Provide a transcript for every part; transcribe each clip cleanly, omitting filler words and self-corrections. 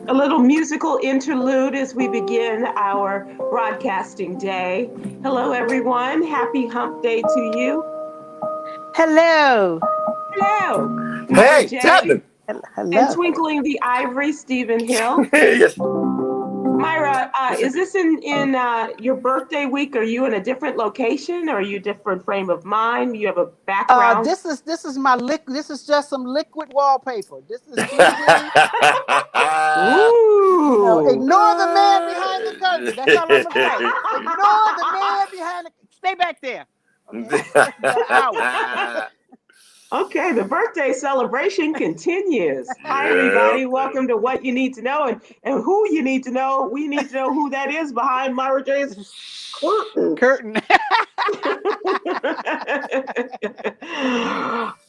A little musical interlude as we begin our broadcasting day. Hello, everyone. Happy Hump Day to you. Hello. Hello, Myra Hey, it's J. happening. And Hello. twinkling the ivory, Stephen Hill. Yes. Myra, is this in your birthday week? Are you in a different location, or are you a different frame of mind? You have a background? This is my this is just some liquid wallpaper. This is TV. Ooh. Ignore the man behind the curtain. That's all I'm gonna say. Ignore the man behind the. Stay back there. Okay, got an hour. Okay, the birthday celebration continues. Hi, Yeah. everybody. Welcome to What You Need to Know and who you need to know. We need to know who that is behind Myra J's curtain. Curtain.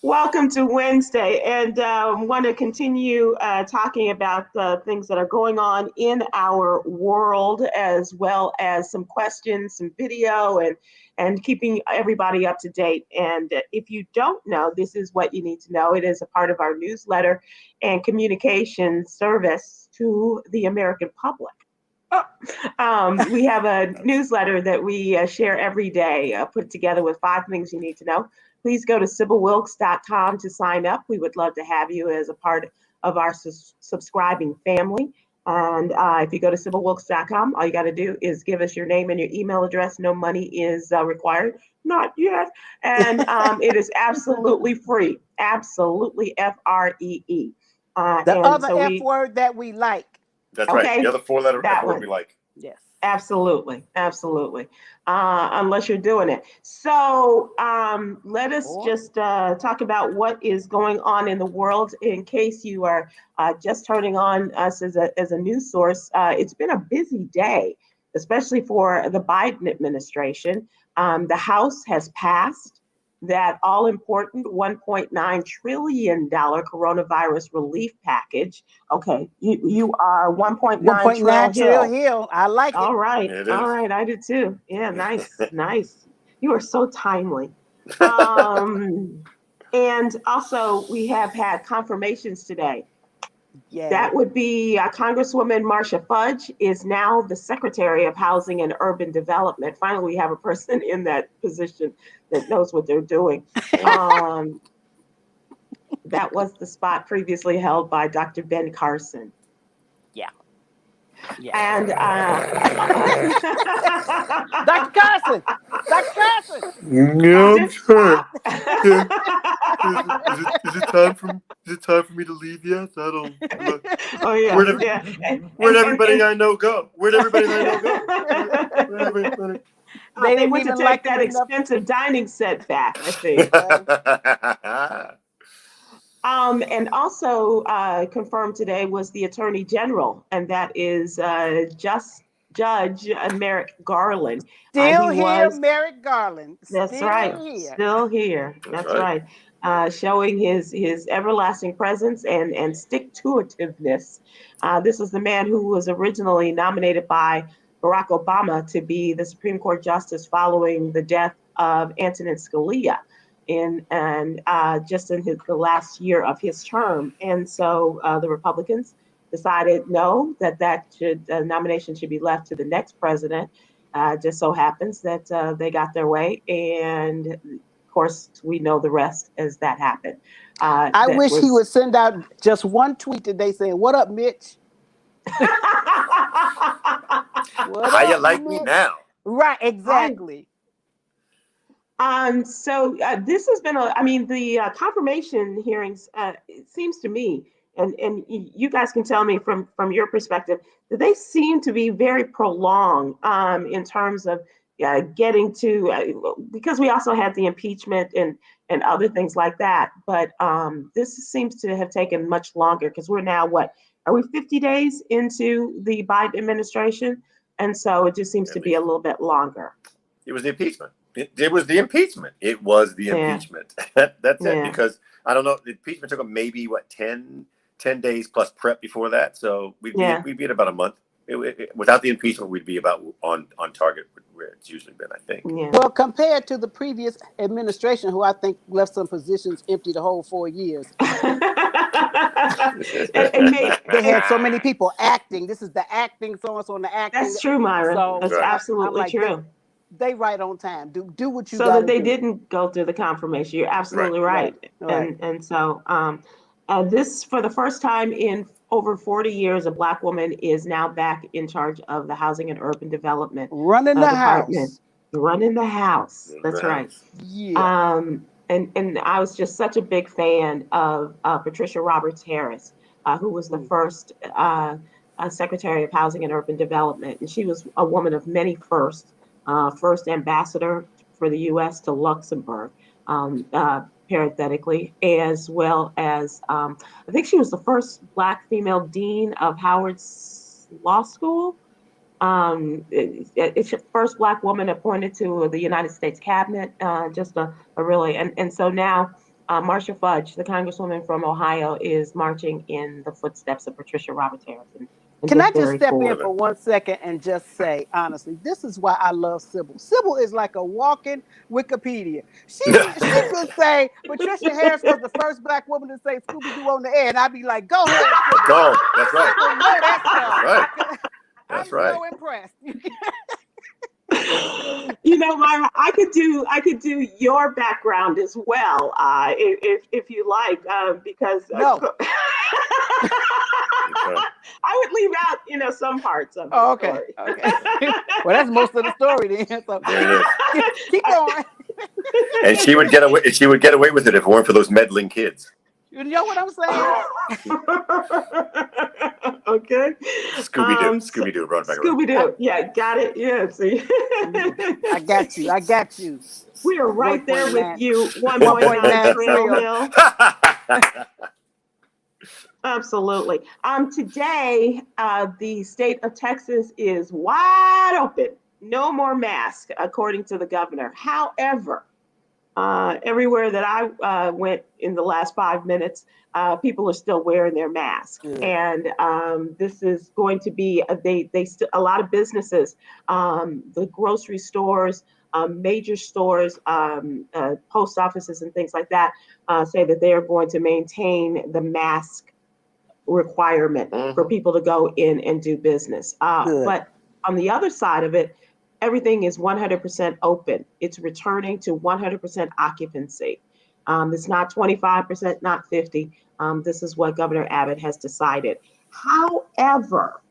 Welcome to Wednesday, and want to continue talking about things that are going on in our world, as well as some questions, some video, and keeping everybody up to date. And if you don't know, this is What You Need to Know. It is a part of our newsletter and communication service to the American public. We have a newsletter that we share every day, put together with 5 things you need to know. Please go to sybilwilkes.com to sign up. We would love to have you as a part of our subscribing family. And if you go to sybilwilkes.com, all you got to do is give us your name and your email address. No money is required. Not yet. And it is absolutely free. Absolutely free. The other F word that we like. That's right. Okay, The other 4-letter that F word one. we like. Yes. Absolutely. Unless you're doing it. So let us just talk about what is going on in the world. In case you are just turning on us as a news source, it's been a busy day, especially for the Biden administration. The House has passed that all important $1.9 trillion coronavirus relief package. Okay, you are 1.9 trillion Hill. hill. I like it. All right. It All is. right. I did too. Yeah. Nice. Nice. You are so timely. Um, and also, we have had confirmations today. Yeah. That would be Congresswoman Marcia Fudge is now the Secretary of Housing and Urban Development. Finally, we have a person in that position that knows what they're doing. That was the spot previously held by Dr. Ben Carson. Yeah. And Dr. Carson. Dr. Carson. No, I'm sure. Is it time for me to leave yet? I don't. Oh yeah. Where'd everybody I know go? Where'd everybody I know go? They went to take that expensive dining set back, I think. And also confirmed today was the Attorney General, and that is Judge Merrick Garland. Still here, Merrick Garland. That's right. Still here. That's right. Showing his everlasting presence and stick-to-itiveness. This is the man who was originally nominated by Barack Obama to be the Supreme Court Justice following the death of Antonin Scalia just in the last year of his term. And so the Republicans decided no, that nomination should be left to the next president. Just so happens that they got their way, and of course we know the rest as that happened. I wish he would send out just one tweet today saying, "What up, Mitch? How you like me now?" Right, exactly. So this has been the confirmation hearings. It seems to me, and you guys can tell me from your perspective, that they seem to be very prolonged in terms of getting to because we also had the impeachment and other things like that. But this seems to have taken much longer because we're now are we 50 days into the Biden administration, and so it just seems to be a little bit longer. It was the impeachment. It was the impeachment. It was the impeachment. That's it. Because I don't know, the impeachment took them maybe 10 days plus prep before that. So we'd be at about a month. Without the impeachment, we'd be about on target where it's usually been, I think. Yeah. Well, compared to the previous administration, who I think left some positions empty the whole 4 years, and they had so many people acting. This is the acting, so and so, and the acting. That's true, Myra. So that's absolutely true. They right on time. Do what you so gotta that they do. Didn't go through the confirmation. You're absolutely right. And so this, for the first time in over 40 years, a Black woman is now back in charge of the Housing and Urban Development running the department. house. Running the house. That's right. Yeah. And I was just such a big fan of Patricia Roberts Harris, who was the first Secretary of Housing and Urban Development, and she was a woman of many firsts. First ambassador for the U.S. to Luxembourg, parenthetically, as well as I think she was the first Black female dean of Howard's Law School. It's the first Black woman appointed to the United States cabinet. Just a really, and so now Marcia Fudge, the Congresswoman from Ohio, is marching in the footsteps of Patricia Roberts Harris. Can I just step in for 1 second and just say, honestly, this is why I love Sybil. Sybil is like a walking Wikipedia. She could say Patricia Harris was the first Black woman to say Scooby-Doo on the air, and I'd be like, go ahead, Sybil. Go. That's right. I know that stuff. That's I'm right. so impressed. Myra, I could do your background as well, if you like, because no. I would leave out, some parts of the story. Okay. Well, that's most of the story then. So there it is. Keep going. And she would get away. She would get away with it if it weren't for those meddling kids. You know what I'm saying? Okay. Scooby-Doo. Scooby-Oo. Yeah, got it. Yeah, see. I got you. We are right there with you. 1.9 Trail Hill. Absolutely. Today, the state of Texas is wide open. No more masks, according to the governor. However, everywhere that I went in the last 5 minutes, people are still wearing their masks. And this is going to be, a lot of businesses, the grocery stores, major stores, post offices and things like that, say that they are going to maintain the mask requirement for people to go in and do business. But on the other side of it, everything is 100% open. It's returning to 100% occupancy. It's not 25%, not 50. This is what Governor Abbott has decided. However,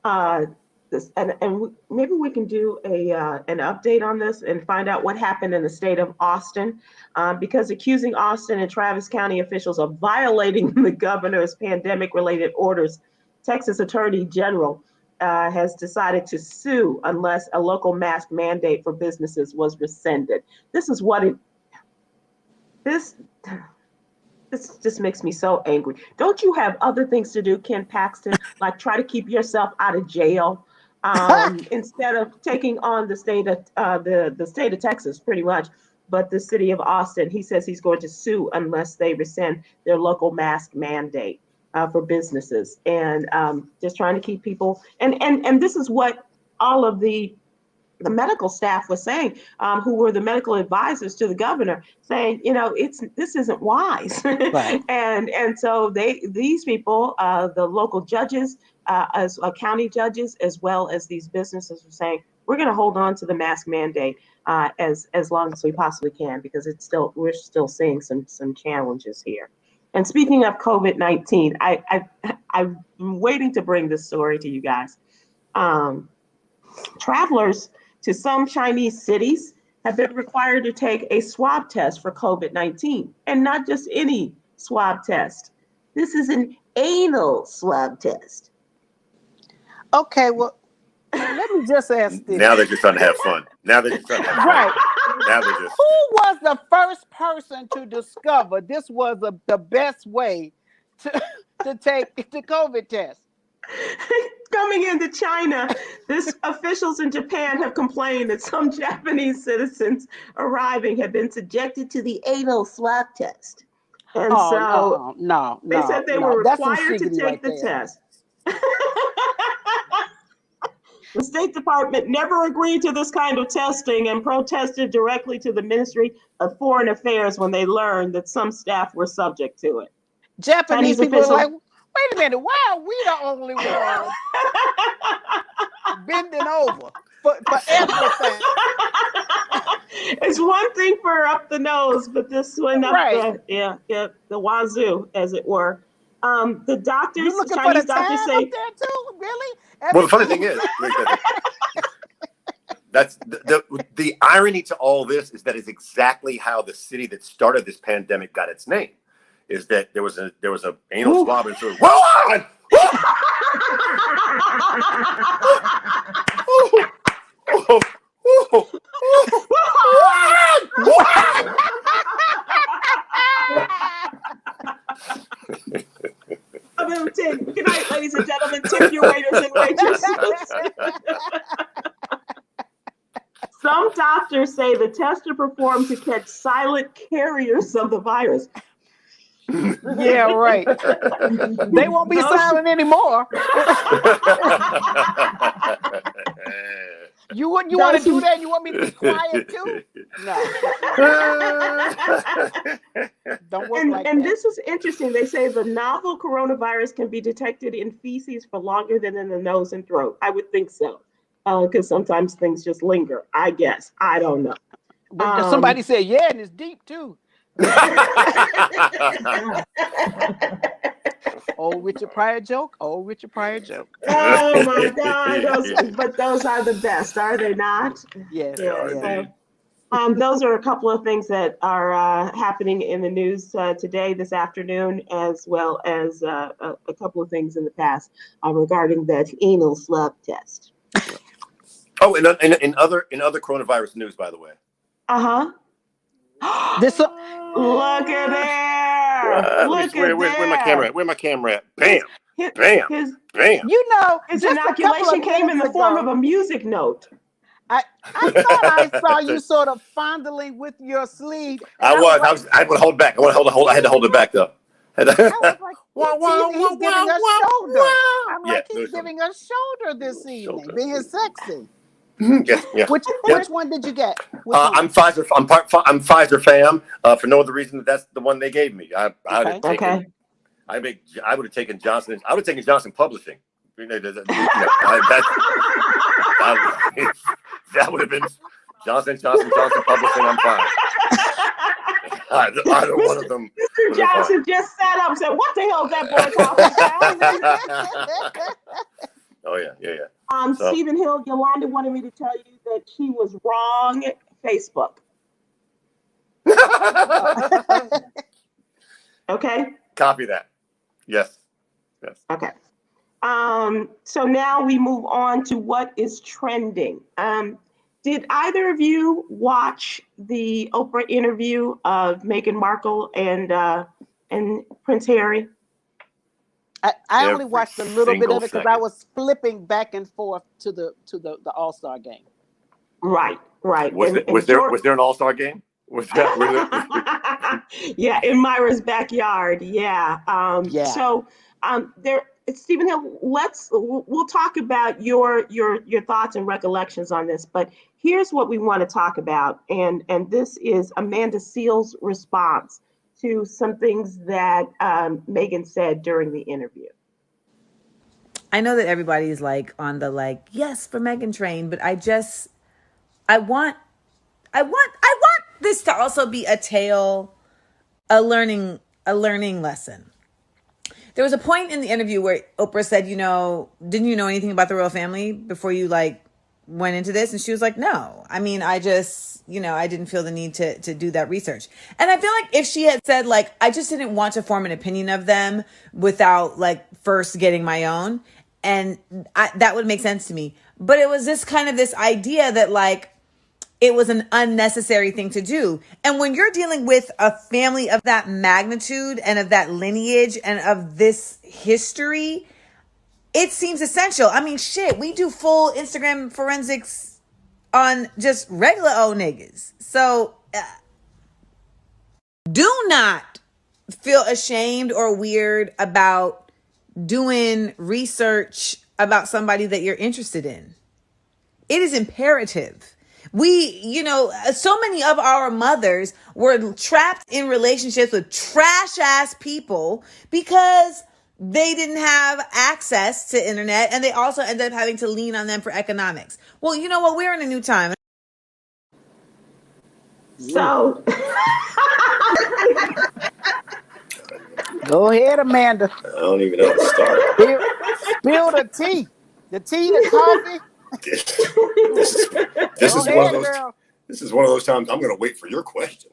and maybe we can do an update on this and find out what happened in the state of Austin, because accusing Austin and Travis County officials of violating the governor's pandemic-related orders, Texas Attorney General has decided to sue unless a local mask mandate for businesses was rescinded. This is what this just makes me so angry. Don't you have other things to do, Ken Paxton, like try to keep yourself out of jail instead of taking on the state of Texas, pretty much, but the city of Austin? He says he's going to sue unless they rescind their local mask mandate for businesses, and just trying to keep people. And this is what all of the medical staff was saying, who were the medical advisors to the governor, saying, this isn't wise. Right. and so these people, the local judges, as county judges, as well as these businesses, are saying, we're going to hold on to the mask mandate as long as we possibly can, because we're still seeing some challenges here. And speaking of COVID-19, I've been waiting to bring this story to you guys. Travelers to some Chinese cities have been required to take a swab test for COVID-19, and not just any swab test. This is an anal swab test. Okay, well, let me just ask this. Now they're just trying to have fun. Right. Now they're just. Who was the first person to discover this was the best way to take the COVID test? Coming into China, officials in Japan have complained that some Japanese citizens arriving have been subjected to the anal swab test. And no, they said they were required to take the test. The State Department never agreed to this kind of testing and protested directly to the Ministry of Foreign Affairs when they learned that some staff were subject to it. Japanese people are like, wait a minute, why are we the only ones bending over for everything? It's one thing for up the nose, but this one up the wazoo, as it were. The doctors, you looking Chinese for the doctors time say, up there too, really? Well, the funny thing is, that's the irony to all this is that is exactly how the city that started this pandemic got its name. Is that there was a anal swab and sort of Wuhan. Good night, ladies and gentlemen. Tip your waiters and waitresses. Some doctors say the tests are performed to catch silent carriers of the virus. Yeah, right. They won't be silent anymore. You want to do that? You want me to be quiet too? No. Don't work like that. And this is interesting. They say the novel coronavirus can be detected in feces for longer than in the nose and throat. I would think so, because sometimes things just linger. I guess. I don't know. But somebody said, yeah, and it's deep too. Old Richard Pryor joke. Oh my God! Those are the best, are they not? Yes. Yeah. So, those are a couple of things that are happening in the news today, this afternoon, as well as a couple of things in the past regarding that anal swab test. Oh, and in other coronavirus news, by the way. This. Look at there! Where my camera at? Where my camera at? Bam! Bam! You know, his inoculation came in the form of a music note. I thought I saw you sort of fondling with your sleeve. I would hold back. I had to hold it back though. I was like, he's giving us shoulder. I'm like, he's giving us shoulder this evening, being sexy. Yeah. Which one did you get? I'm Pfizer. I'm Pfizer fam. For no other reason that's the one they gave me. I would have taken Johnson. I would have taken Johnson Publishing. That would have been Johnson Publishing. I'm fine. Either one of them. Mr. Johnson just sat up and said, "What the hell is that boy talking about?" Oh yeah. Stephen Hill, Yolanda wanted me to tell you that she was wrong. Facebook. Okay. Copy that. Yes. Okay. So now we move on to what is trending. Did either of you watch the Oprah interview of Meghan Markle and Prince Harry? I only watched a little bit of it because I was flipping back and forth to the All-Star game. Right. Was there an All-Star game? Was that? Yeah, in Myra's backyard. Yeah. So Stephen Hill, we'll talk about your thoughts and recollections on this, but here's what we want to talk about, and this is Amanda Seales' response to some things that Meghan said during the interview. I know that everybody is like on the yes for Meghan train, but I want this to also be a learning lesson. There was a point in the interview where Oprah said, didn't you know anything about the royal family before you went into this? And she was like, no. I mean, I just, I didn't feel the need to do that research. And I feel like if she had said I just didn't want to form an opinion of them without first getting my own, and that would make sense to me. But it was this idea that it was an unnecessary thing to do. And when you're dealing with a family of that magnitude and of that lineage and of this history, it seems essential. I mean, shit, we do full Instagram forensics on just regular old niggas. So do not feel ashamed or weird about doing research about somebody that you're interested in. It is imperative. So many of our mothers were trapped in relationships with trash ass people because they didn't have access to internet, and they also ended up having to lean on them for economics. Well, you know what? We're in a new time. So go ahead, Amanda. I don't even know how to start. Spill the tea. The tea, the coffee. This is one of those. Girl. This is one of those times I'm going to wait for your question.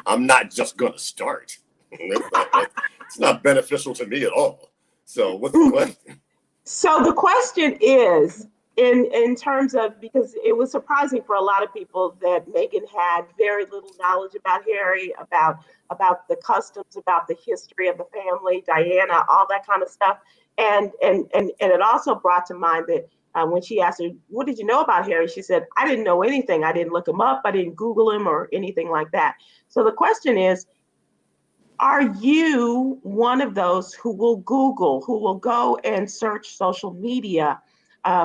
I'm not just going to start. It's not beneficial to me at all. So what's the question? So the question is, in terms of, because it was surprising for a lot of people that Meghan had very little knowledge about Harry, about the customs, about the history of the family, Diana, all that kind of stuff. And it also brought to mind that when she asked her, what did you know about Harry? She said, I didn't know anything. I didn't look him up. I didn't Google him or anything like that. So the question is, are you one of those who will Google, who will go and search social media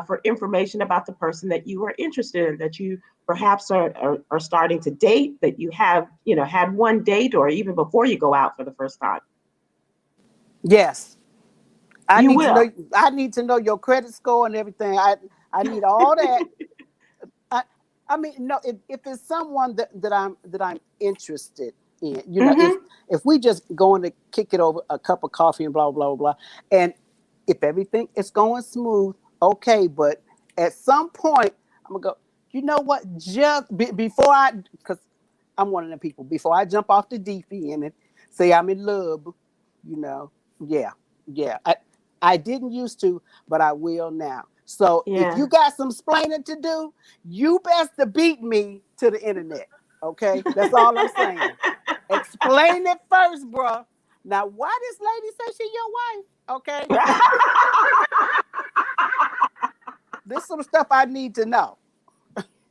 for information about the person that you are interested in, that you perhaps are starting to date, that you have, had one date, or even before you go out for the first time? Yes. I need to know your credit score and everything. I need all that. I mean, no, if it's someone that I'm interested in, if we just going to kick it over a cup of coffee and blah blah blah, and if everything is going smooth, okay. But at some point, I'm gonna go. You know what? Just before because I'm one of them people. Before I jump off the deep end and say I'm in love, yeah. I didn't used to, but I will now. So if you got some explaining to do, you best to beat me to the internet. Okay? That's all I'm saying. Explain it first, bro. Now, why this lady say she your wife? Okay? There's some stuff I need to know.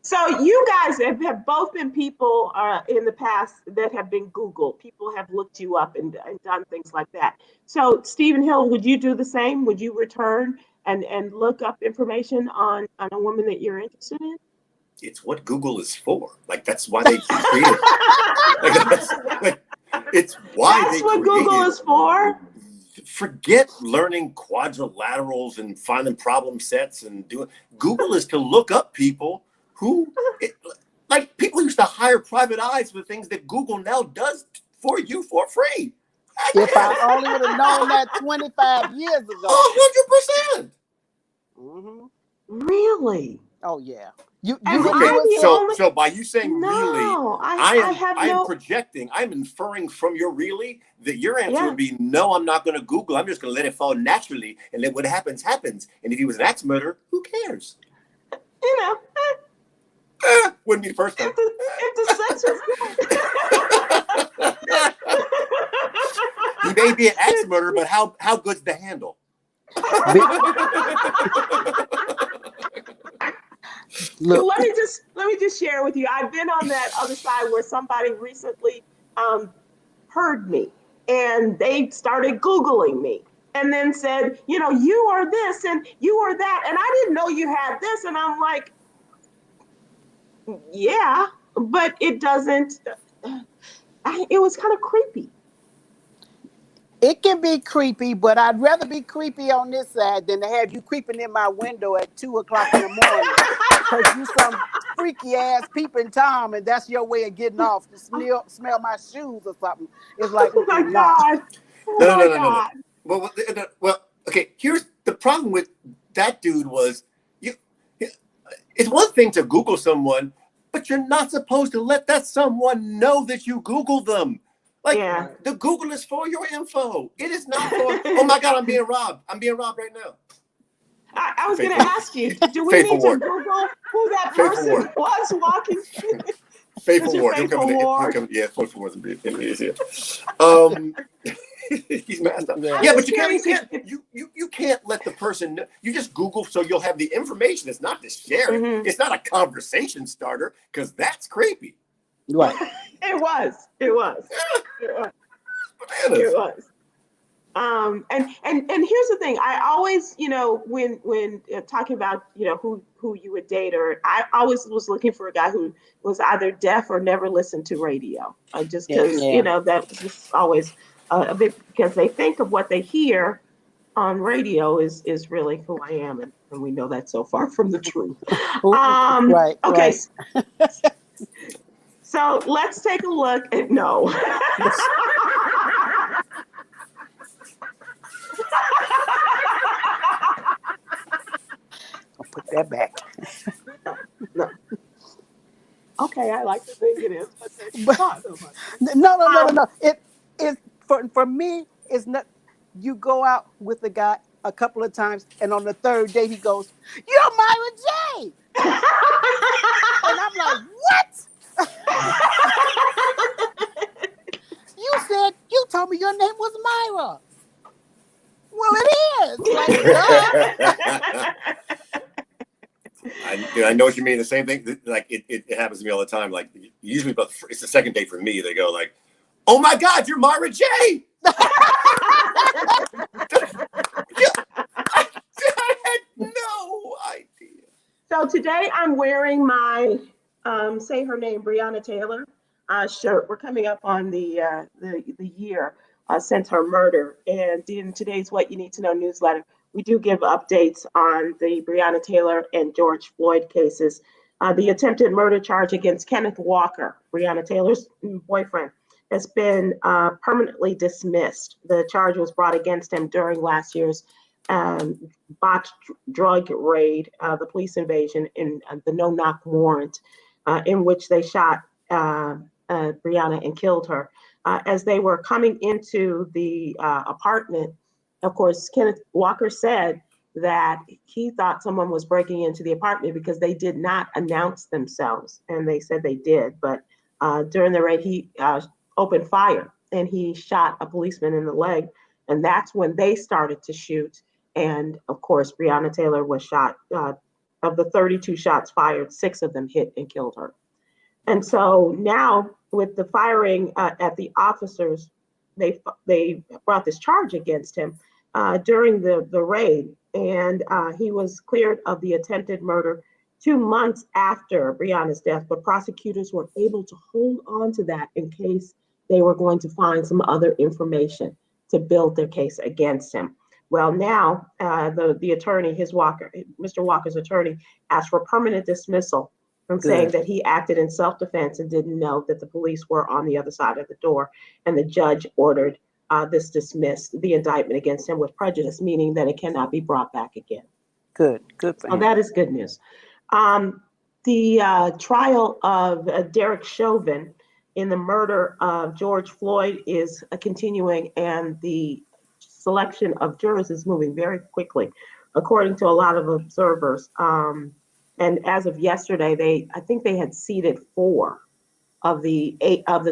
So you guys have both been people in the past that have been Googled. People have looked you up and done things like that. So Stephen Hill, would you do the same? Would you return and look up information on a woman that you're interested in? It's what Google is for. Like, that's why they created it. It's why that's what Google is for. Forget learning quadrilaterals and finding problem sets and doing. Google is to look up people like people used to hire private eyes for things that Google now does for you for free. If I only would have known that 25 years ago. 100%. Mm-hmm. Really? Oh yeah. So by you saying really, I am projecting, I'm inferring from your really that your answer would be no, I'm not going to Google. I'm just going to let it fall naturally, and then what happens happens. And if he was an axe murderer, who cares? Wouldn't be the first time. If the sex was good. He may be an axe murderer, but how good's the handle? Look. Let me just share with you. I've been on that other side where somebody recently heard me and they started Googling me and then said, you are this and you are that, and I didn't know you had this, and I'm like, yeah, but it doesn't. It was kind of creepy. It can be creepy, but I'd rather be creepy on this side than to have you creeping in my window at 2:00 in the morning because you some freaky ass peeping Tom, and that's your way of getting off to smell my shoes or something. It's like, oh my God. No. Well, okay. Here's the problem with that dude was it's one thing to Google someone, but you're not supposed to let that someone know that you Googled them. The Google is for your info. It is not for, oh my God, I'm being robbed. I'm being robbed right now. I was going to ask you, do we need to Google who that person was walking? Faithful Ward. Faithful Ward. Yeah, Faithful Ward's in here. He's messed up. Yeah, but you can't let the person know. You just Google so you'll have the information. It's not to share it. Mm-hmm. It's not a conversation starter because that's creepy. Right. It was. And here's the thing. I always, when talking about, who you would date, or I always was looking for a guy who was either deaf or never listened to radio. Just because, that was just always a bit, because they think of what they hear on radio is really who I am, and we know that's so far from the truth. Right. Okay. Right. So let's take a look at no. I'll put that back. No. Okay, I like to think it is, but it's not so much. No. It for me, it's not. You go out with the guy a couple of times, and on the third day he goes, "You're Myra J," and I'm like, "What?" You told me your name was Myra. Well, it is. I know what you mean. The same thing. Like it happens to me all the time. Like usually, but it's the second day for me. They go like, "Oh my God, you're Myra J." I had no idea. So today I'm wearing my say her name, Breonna Taylor shirt. We're coming up on the year since her murder, and in today's What You Need to Know newsletter, we do give updates on the Breonna Taylor and George Floyd cases. The attempted murder charge against Kenneth Walker, Breonna Taylor's boyfriend, has been permanently dismissed. The charge was brought against him during last year's botched drug raid, the police invasion, in the no-knock warrant, in which they shot Breonna and killed her. As they were coming into the apartment, of course, Kenneth Walker said that he thought someone was breaking into the apartment because they did not announce themselves, and they said they did. But during the raid, he opened fire and he shot a policeman in the leg, and that's when they started to shoot. And of course, Breonna Taylor was shot. Of the 32 shots fired, 6 of them hit and killed her. And so now, with the firing at the officers, they brought this charge against him during the raid, and he was cleared of the attempted murder 2 months after Breonna's death. But prosecutors were able to hold on to that in case they were going to find some other information to build their case against him. Well, now the attorney, Mr. Walker's attorney, asked for permanent dismissal from saying that he acted in self-defense and didn't know that the police were on the other side of the door. And the judge ordered this dismissed, the indictment against him with prejudice, meaning that it cannot be brought back again. Good for him. That is good news. The trial of Derek Chauvin in the murder of George Floyd is continuing, and the selection of jurors is moving very quickly, according to a lot of observers. And as of yesterday, I think they had seated 4 of the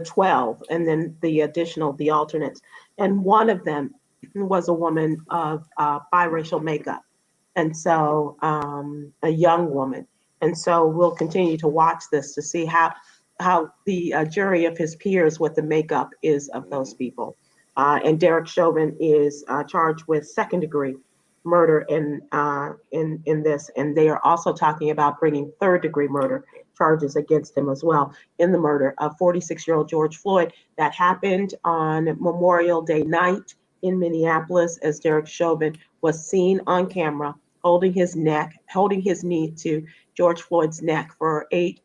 12, and then the alternates. And one of them was a woman of biracial makeup, and so a young woman. And so we'll continue to watch this to see how the jury of his peers, what the makeup is of those people. And Derek Chauvin is charged with second-degree murder in this, and they are also talking about bringing third-degree murder charges against him as well in the murder of 46-year-old George Floyd. That happened on Memorial Day night in Minneapolis, as Derek Chauvin was seen on camera holding his knee to George Floyd's neck for 8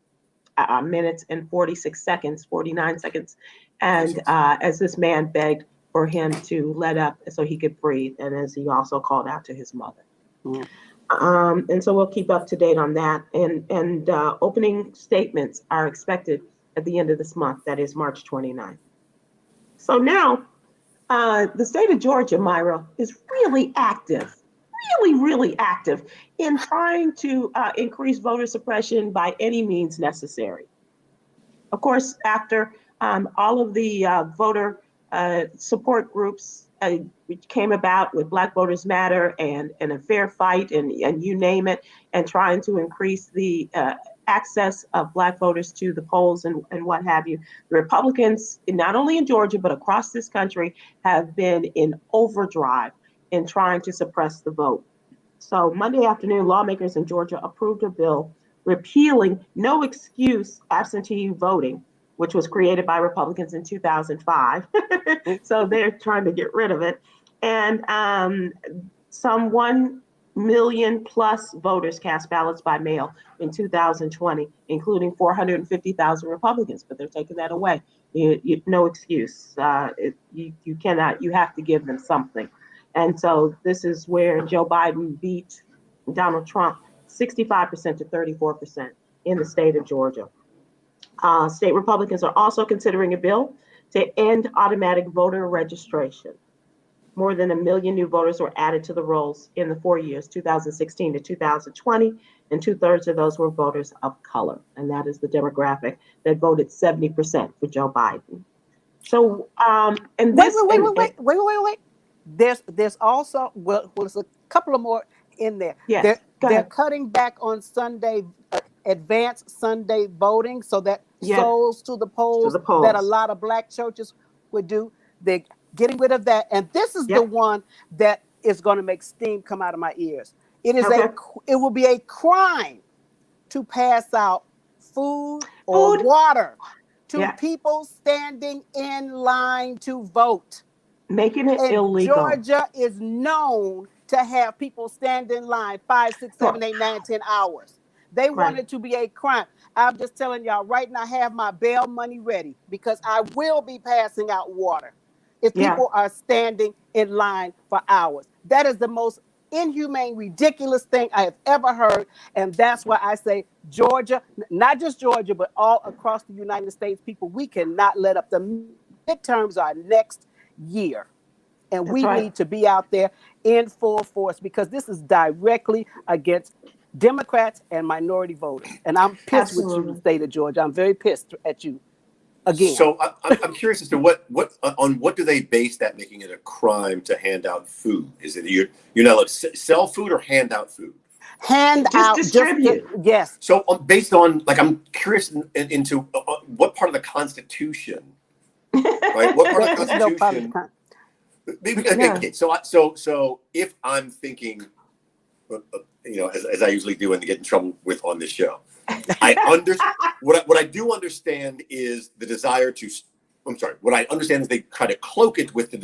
minutes and 49 seconds. And as this man begged for him to let up so he could breathe, and as he also called out to his mother. And so we'll keep up to date on that. And opening statements are expected at the end of this month, that is March 29th. So now, the state of Georgia, Myra, is really active in trying to increase voter suppression by any means necessary. Of course, after all of the voter support groups which came about with Black Voters Matter and a fair fight and you name it, and trying to increase the access of Black voters to the polls and what have you. The Republicans, not only in Georgia, but across this country, have been in overdrive in trying to suppress the vote. So Monday afternoon, lawmakers in Georgia approved a bill repealing no excuse absentee voting, which was created by Republicans in 2005. So they're trying to get rid of it. And some 1 million plus voters cast ballots by mail in 2020, including 450,000 Republicans, but they're taking that away. No excuse. You cannot, you have to give them something. And so this is where Joe Biden beat Donald Trump 65% to 34% in the state of Georgia. State Republicans are also considering a bill to end automatic voter registration. More than 1 million new voters were added to the rolls in the 4 years, 2016 to 2020, and 2/3 of those were voters of color. And that is the demographic that voted 70% for Joe Biden. So, and this— Wait. There's also, well, there's a couple of more in there. Yes, they're cutting back on Sunday, advanced Sunday voting, so that souls to the polls that a lot of Black churches would do. They're getting rid of that. And this is the one that is going to make steam come out of my ears. It will be a crime to pass out food or water to people standing in line to vote. Making it illegal. Georgia is known to have people stand in line 5, 6, 7, 8, 9, 10 hours. They want it to be a crime. I'm just telling y'all right now, I have my bail money ready because I will be passing out water if people are standing in line for hours. That is the most inhumane, ridiculous thing I have ever heard. And that's why I say Georgia, not just Georgia, but all across the United States, people, we cannot let up. The midterms are next year. And we need to be out there in full force because this is directly against Democrats and minority voters. And I'm pissed with you, the state of Georgia. I'm very pissed at you again. So I'm curious as to what do they base that, making it a crime to hand out food? Is it you're not allowed to sell food or hand out food? Distribute. Yes. So based on, like, I'm curious into what part of the Constitution, right? What part of the Constitution? Okay, so if I'm thinking, as I usually do and get in trouble with on this show, what I do understand is the desire to. I'm sorry. What I understand is they try to cloak it with the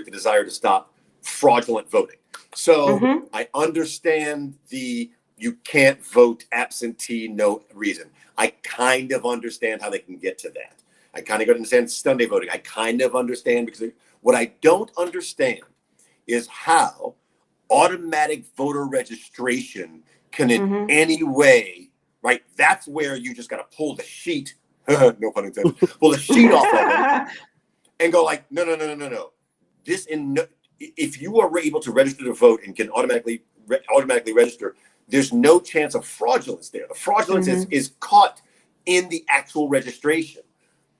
desire to stop fraudulent voting. So I understand you can't vote absentee, no reason. I kind of understand how they can get to that. I kind of understand Sunday voting. I kind of understand because what I don't understand is how automatic voter registration can in any way, right? That's where you just got to pull the sheet, no pun intended, pull the sheet off of them and go like, no. If you are able to register to vote and can automatically register, there's no chance of fraudulence there. The fraudulence is caught in the actual registration.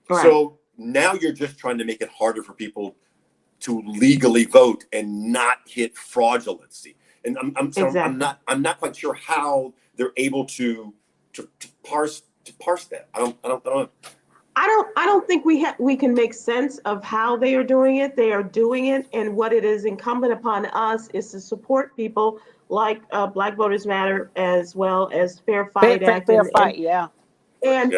Right. So now you're just trying to make it harder for people to legally vote and not hit fraudulency. And I'm not quite sure how they're able to parse that. I don't think we can make sense of how they are doing it. They are doing it, and what it is incumbent upon us is to support people like Black Voters Matter, as well as Fair Fight Act. Fair Fight, yeah. And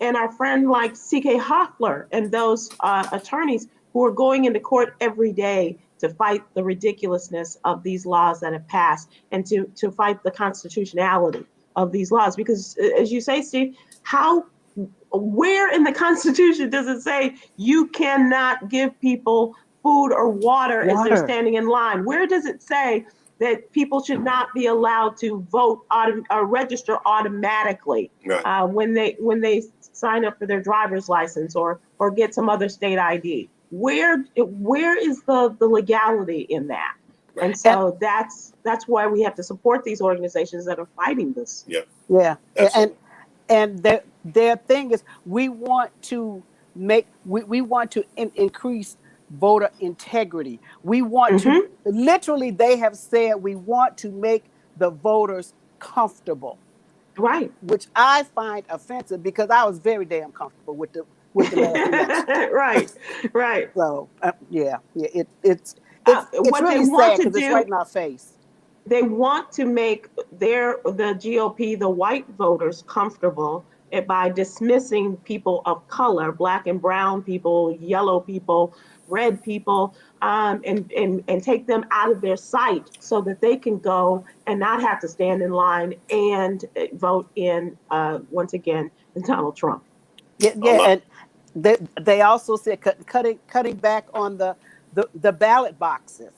our friend like C.K. Hoffler and those attorneys who are going into court every day to fight the ridiculousness of these laws that have passed and to fight the constitutionality of these laws. Because as you say, Steve, where in the Constitution does it say you cannot give people food or water as they're standing in line? Where does it say that people should not be allowed to vote or register automatically when they sign up for their driver's license or get some other state ID? Where is the legality in that? Right. And so that's why we have to support these organizations that are fighting this. Yeah. And their thing is we want to increase voter integrity. We want to, literally, they have said we want to make the voters comfortable. Right. Which I find offensive because I was very damn comfortable with the last election. Right. Right. So it's What they really want sad to because it's do, right in our face. they want to make the GOP, the white voters, comfortable by dismissing people of color, black and brown people, yellow people, red people, and take them out of their sight so that they can go and not have to stand in line and vote in once again Donald Trump. Yeah, and they also said cutting back on the ballot boxes.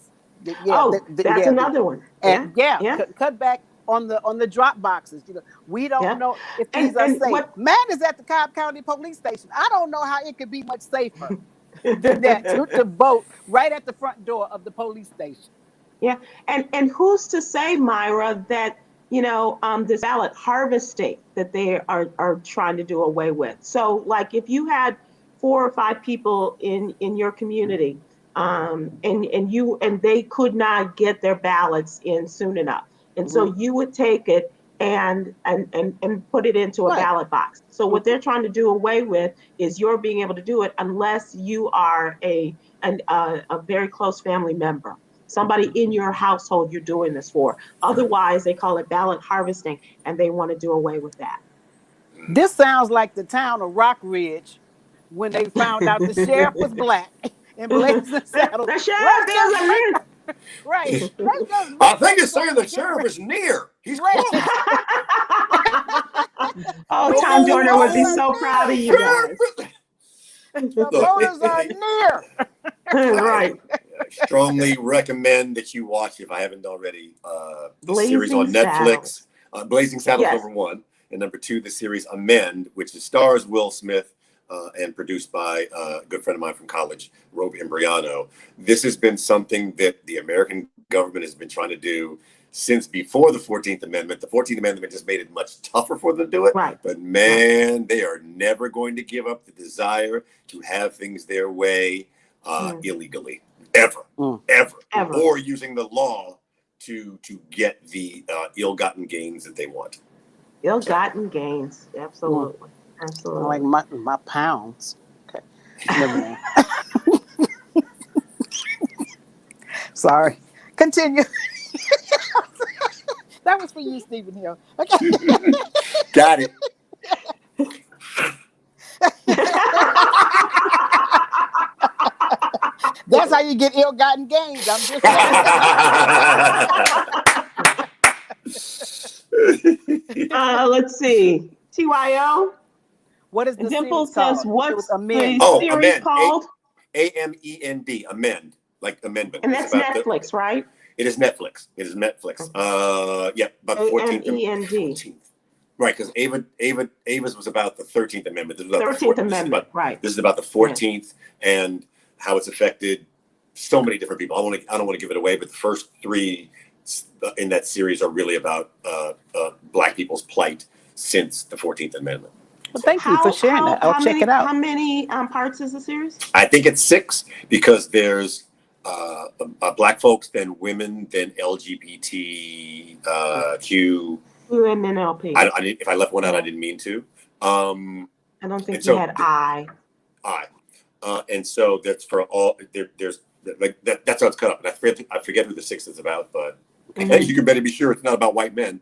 That's another one. And Yeah. cut back on the drop boxes. We don't know if these are safe. Man is at the Cobb County Police Station. I don't know how it could be much safer than that to vote right at the front door of the police station. Yeah, and who's to say, Myra, that this ballot harvesting that they are trying to do away with? So, like, if you had 4 or 5 people in your community, and they could not get their ballots in soon enough, and so you would take it and put it into a ballot box. So what they're trying to do away with is your being able to do it unless you are a very close family member, somebody in your household you're doing this for. Otherwise, they call it ballot harvesting, and they want to do away with that. This sounds like the town of Rock Ridge when they found out the sheriff was black and blazing saddles. The sheriff is near. Right. I think it's saying the sheriff is near. He's close. Oh, Tom Joyner would be so proud of you guys. The voters are near. Right. I strongly recommend that you watch, if I haven't already, the series on Netflix, Blazing Saddles, yes. #1, and #2, the series Amend, which stars Will Smith and produced by a good friend of mine from college, Rob Imbriano. This has been something that the American government has been trying to do since before the 14th Amendment. The 14th Amendment just made it much tougher for them to do it. Right. But man, they are never going to give up the desire to have things their way illegally. Ever. Or using the law to get the ill-gotten gains that they want. Ill-gotten gains, absolutely. Absolutely. Like my pounds. Okay. Never mind. Sorry. Continue. That was for you, Stephen Hill. Okay. Got it. That's how you get ill-gotten gains. I'm just saying. Let's see. TYO. What is the Dimple series says, called? what's the series Amend. called? AMEND. Amend. Like amendment. And that's Netflix, right? It is Netflix. Yeah, about the 14th. AMEND. Right, because Ava's was about the 13th Amendment. This is about 13th Amendment, right. This is about the 14th and how it's affected so many different people. I don't want to give it away, but the first 3 in that series are really about Black people's plight since the 14th Amendment. Well, thank you for sharing that. I'll check it out. How many parts is the series? I think it's 6 because there's Black folks, then women, then LGBT, Q. And then LP. If I left one out, I didn't mean to. I don't think you had I. And so that's for all. There's like that. That's how it's cut up. And I forget who the 6th is about, but you can better be sure it's not about white men.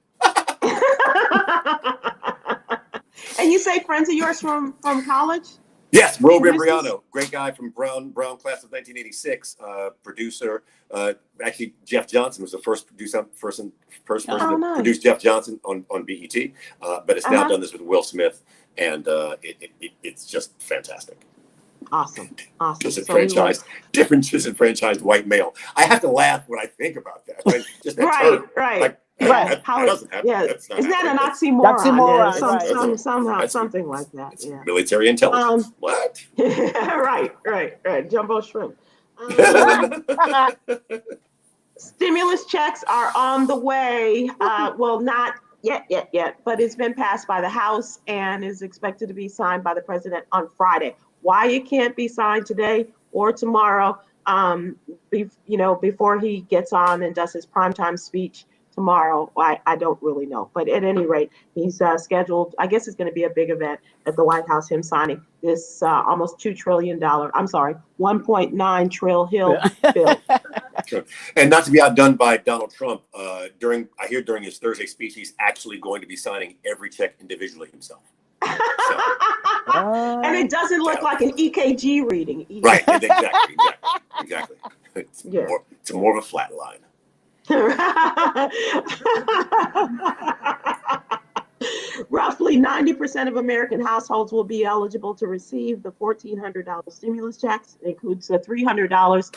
And you say friends of yours from college? Yes, Rob Imbriano, great guy from Brown class of 1986, producer. Actually, Jeff Johnson was the first person to produce Jeff Johnson on BET, but it's now done this with Will Smith, and it's just fantastic. Awesome. Disenfranchised white male. I have to laugh when I think about that. Like, just that term. Right. Like, That doesn't happen. Yeah. Isn't that an oxymoron? Somehow, something like that. It's military intelligence. What? Right. Jumbo shrimp. Stimulus checks are on the way. Well, not yet, but it's been passed by the House and is expected to be signed by the president on Friday. Why it can't be signed today or tomorrow, before he gets on and does his primetime speech tomorrow. I don't really know. But at any rate, he's scheduled, I guess it's going to be a big event at the White House, him signing this almost $2 trillion, I'm sorry, 1.9 trill Hill bill. Sure. And not to be outdone by Donald Trump, during his Thursday speech, he's actually going to be signing every check individually himself. So, and it doesn't look like an EKG reading either. Right, exactly. It's more of a flat line. Roughly 90% of American households will be eligible to receive the $1,400 stimulus checks. It includes the $300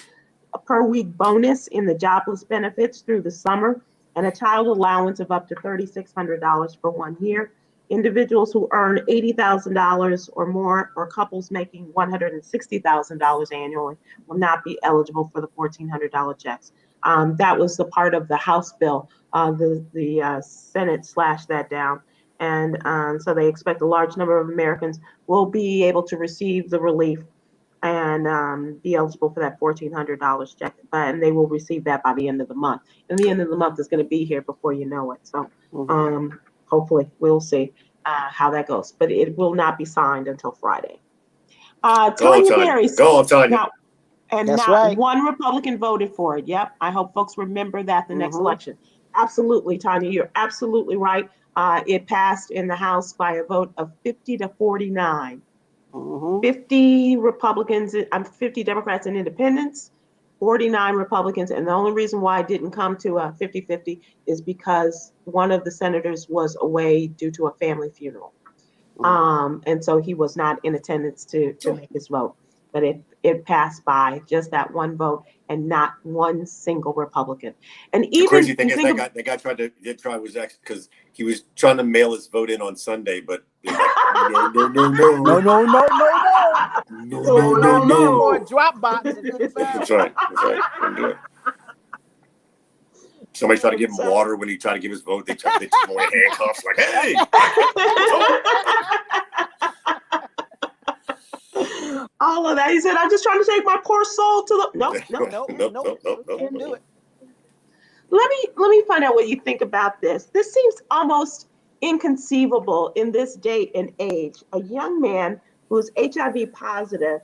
per week bonus in the jobless benefits through the summer and a child allowance of up to $3,600 for 1 year. Individuals who earn $80,000 or more, or couples making $160,000 annually, will not be eligible for the $1,400 checks. That was the part of the House bill. The Senate slashed that down. And so they expect a large number of Americans will be able to receive the relief and be eligible for that $1,400 check. And they will receive that by the end of the month. And the end of the month is going to be here before you know it. So hopefully we'll see how that goes. But it will not be signed until Friday. Tanya Berry. Go on, Tanya. And That's not right. one Republican voted for it. Yep. I hope folks remember that the next election. Absolutely, Tanya. You're absolutely right. It passed in the House by a vote of 50 to 49. 50 Republicans, 50 Democrats and independents, 49 Republicans. And the only reason why it didn't come to a 50-50 is because one of the senators was away due to a family funeral. And so he was not in attendance to make his vote. But it passed by just that one vote and not one single Republican. And even the crazy thing is that guy tried was actually because he was trying to mail his vote in on Sunday, but like, no. Drop box. That's right. Couldn't do it. Somebody tried to give him water when he tried to give his vote. They took him away handcuffs. Like, hey. All of that. He said, I'm just trying to take my poor soul to the no. Can't do it. Let me find out what you think about this. This seems almost inconceivable in this day and age. A young man who's HIV positive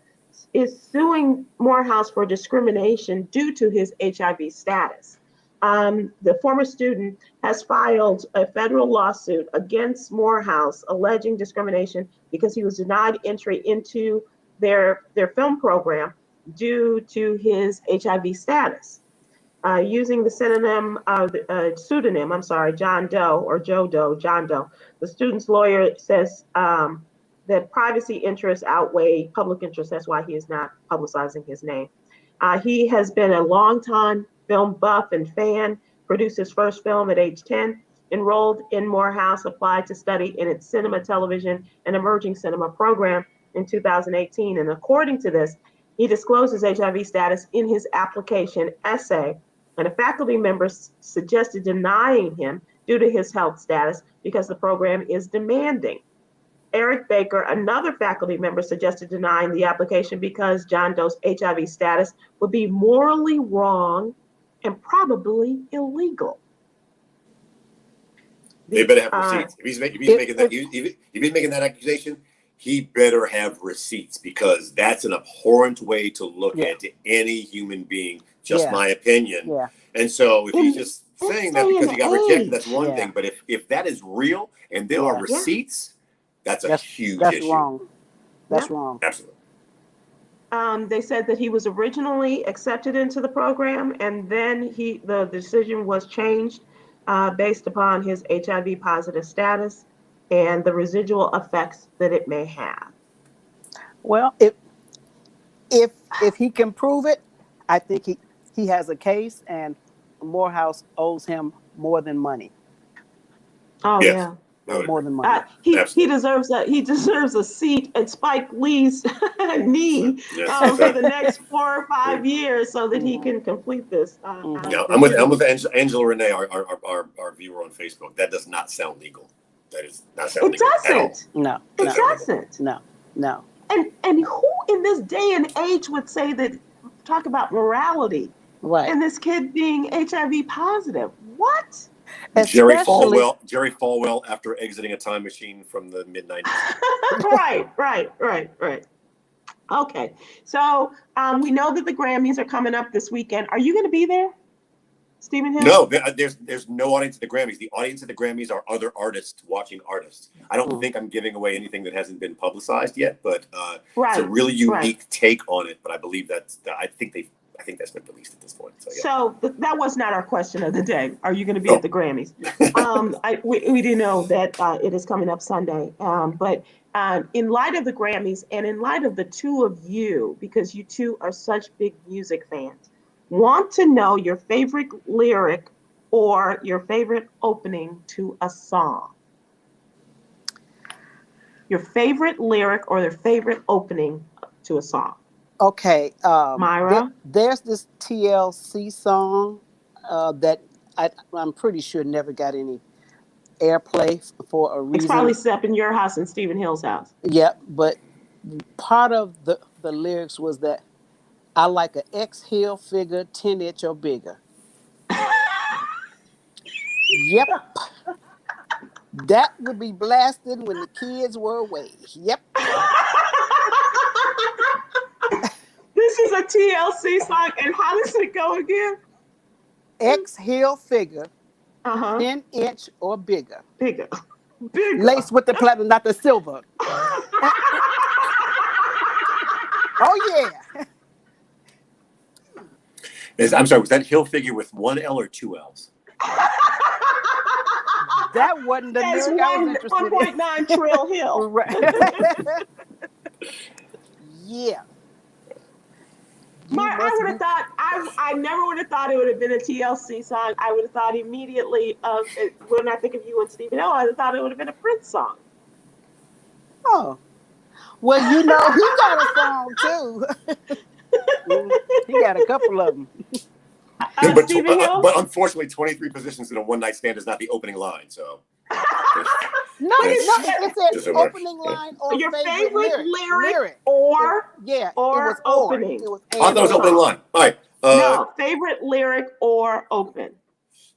is suing Morehouse for discrimination due to his HIV status. The former student has filed a federal lawsuit against Morehouse alleging discrimination because he was denied entry into their film program due to his HIV status. Using the pseudonym, John Doe or Joe Doe, John Doe. The student's lawyer says that privacy interests outweigh public interest. That's why he is not publicizing his name. He has been a longtime film buff and fan, produced his first film at age 10, enrolled in Morehouse, applied to study in its cinema, television, and emerging cinema program in 2018. And according to this, he disclosed his HIV status in his application essay, and a faculty member suggested denying him due to his health status because the program is demanding. Eric Baker, another faculty member, suggested denying the application because John Doe's HIV status would be morally wrong and probably illegal. They better have receipts. If he's making that accusation, he better have receipts, because that's an abhorrent way to look at any human being. Just my opinion. Yeah. And so if he's just saying that because he got rejected, that's one thing. But if that is real and there are receipts, that's a huge issue. Wrong. That's wrong. Absolutely. They said that he was originally accepted into the program, and then the decision was changed based upon his HIV positive status and the residual effects that it may have. Well, if he can prove it, I think he has a case, and Morehouse owes him more than money. Oh yeah. More than money. He deserves a seat at Spike Lee's knee for the next 4 or 5 years so that he can complete this. Yeah, I'm with Angela Renee, our viewer on Facebook. That does not sound legal. That is not sound legal. It doesn't. No. It doesn't. No. And who in this day and age would say that? Talk about morality. Right. And this kid being HIV positive. What? Jerry Especially, Falwell after exiting a time machine from the mid-90s. Right. Okay, so we know that the Grammys are coming up this weekend. Are you going to be there, Stephen Hill? No, there's no audience at the Grammys. The audience at the Grammys are other artists watching artists. I don't think I'm giving away anything that hasn't been publicized yet, but it's a really unique take on it. But I believe I think that's been released at this point. So, yeah. So that was not our question of the day. Are you going to be at the Grammys? We do know that it is coming up Sunday. But in light of the Grammys and in light of the two of you, because you two are such big music fans, want to know your favorite lyric or your favorite opening to a song. Your favorite lyric or their favorite opening to a song. Okay, Myra? There's this TLC song that I'm pretty sure never got any airplay for a reason. It's probably up in your house and Stephen Hill's house. Yeah, but part of the lyrics was that I like an X-Hill figure 10-inch or bigger. Yep. That would be blasted when the kids were away. Yep. This is a TLC song, and how does it go again? X-Hill figure, 10-inch or bigger. Bigger. Laced with the platinum, not the silver. Oh, yeah. I'm sorry, was that Hill figure with one L or two L's? That wasn't the That's lyric I was interested 1.9 Trill Hill. Right. Yeah. I would have thought, I never would have thought it would have been a TLC song. I would have thought immediately of it, when I think of you and Stephen Hill, I thought it would have been a Prince song. Oh. Well, he got a song too. He got a couple of them. But unfortunately, 23 positions in a one-night stand is not the opening line. So no, it's an opening line or your favorite lyric or opening. I thought it was opening line. All right. No, favorite lyric or open.